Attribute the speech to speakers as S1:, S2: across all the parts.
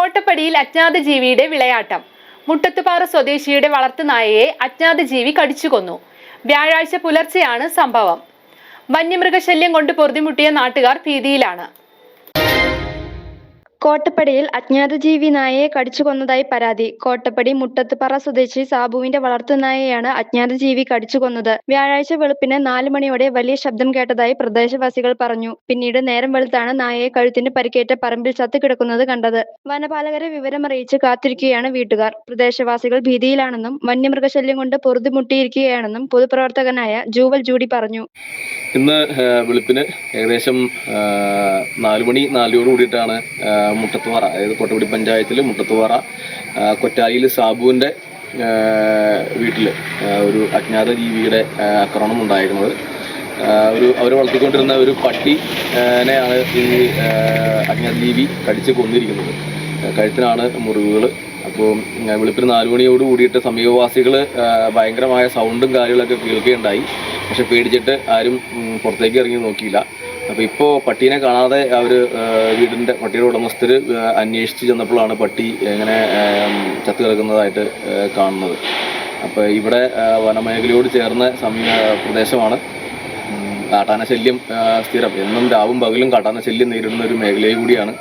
S1: കോട്ടപ്പടിയിൽ അജ്ഞാത ജീവിയുടെ വിളയാട്ടം. മുട്ടത്തുപാറ സ്വദേശിയുടെ വളർത്തുനായയെ അജ്ഞാത ജീവി കടിച്ചുകൊന്നു. വ്യാഴാഴ്ച പുലർച്ചെയാണ് സംഭവം. വന്യമൃഗശല്യം കൊണ്ട് പൊറുതിമുട്ടിയ നാട്ടുകാർ ഭീതിയിലാണ്.
S2: കോട്ടപ്പടിയിൽ അജ്ഞാതജീവി നായയെ കടിച്ചുകൊന്നതായി പരാതി. കോട്ടപ്പടി മുട്ടത്തുപാറ സ്വദേശി സാബുവിന്റെ വളർത്തുനായയാണ് അജ്ഞാതജീവി കടിച്ചുകൊന്നത്. വ്യാഴാഴ്ച വെളുപ്പിന് 4 മണിയോടെ വലിയ ശബ്ദം കേട്ടതായി പ്രദേശവാസികൾ പറഞ്ഞു. പിന്നീട് നേരം വെളുത്താണ് നായയെ കഴുത്തിന് പരിക്കേറ്റ പറമ്പിൽ ചത്തുകിടക്കുന്നത് കണ്ടത്. വനപാലകരെ വിവരമറിയിച്ച് കാത്തിരിക്കുകയാണ് വീട്ടുകാർ. പ്രദേശവാസികൾ ഭീതിയിലാണെന്നും വന്യമൃഗശല്യം കൊണ്ട് പൊറുതിമുട്ടിയിരിക്കുകയാണെന്നും പൊതുപ്രവർത്തകനായ ജൂവൽ ജൂഡി പറഞ്ഞു.
S3: ഇന്ന് വെളുപ്പിന് ഏകദേശം 4 മണി 4 കൂടിയിട്ടാണ് മുട്ടത്തുപാറ, അതായത് കോട്ടപ്പടി പഞ്ചായത്തിൽ മുട്ടത്തുപാറ കൊറ്റാലിയിൽ സാബുവിൻ്റെ വീട്ടിൽ ഒരു അജ്ഞാത ജീവിയുടെ ആക്രമണം ഉണ്ടായിരുന്നത്. അവർ വളർത്തിക്കൊണ്ടിരുന്ന ഒരു പട്ടിനെയാണ് ഈ അജ്ഞാത ജീവി കടിച്ച് കൊന്നിരിക്കുന്നത്. കഴുത്തിനാണ് മുറിവുകൾ. അപ്പോൾ വെളുപ്പിന് 4 മണിയോട് കൂടിയിട്ട് സമീപവാസികൾ ഭയങ്കരമായ സൗണ്ടും കാര്യങ്ങളൊക്കെ കേൾക്കുകയുണ്ടായി. പക്ഷെ പേടിച്ചിട്ട് ആരും പുറത്തേക്ക് ഇറങ്ങി നോക്കിയില്ല. അപ്പോൾ ഇപ്പോൾ പട്ടീനെ കാണാതെ അവർ പട്ടിയുടെ ഉടമസ്ഥർ അന്വേഷിച്ച് ചെന്നപ്പോഴാണ് പട്ടി ഇങ്ങനെ ചത്തു കിടക്കുന്നതായിട്ട് കാണുന്നത്. അപ്പോൾ ഇവിടെ വനമേഖലയോട് ചേർന്ന പ്രദേശമാണ്. കാട്ടാന ശല്യം സ്ഥിരം, എന്നും രാവും പകലും കാട്ടാന ശല്യം നേരിടുന്ന ഒരു മേഖലയിൽ കൂടിയാണ്.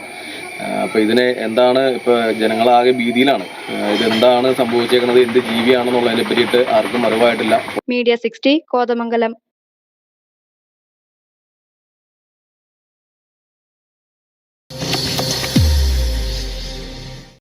S3: അപ്പോൾ ഇതിനെ എന്താണ്, ഇപ്പോൾ ജനങ്ങളാകെ ഭീതിയിലാണ്. ഇതെന്താണ് സംഭവിച്ചേക്കുന്നത്, എന്ത് ജീവിയാണെന്നുള്ളതിനെ പറ്റിയിട്ട് ആർക്കും അറിവായിട്ടില്ല.
S2: മീഡിയ 60 കോതമംഗലം.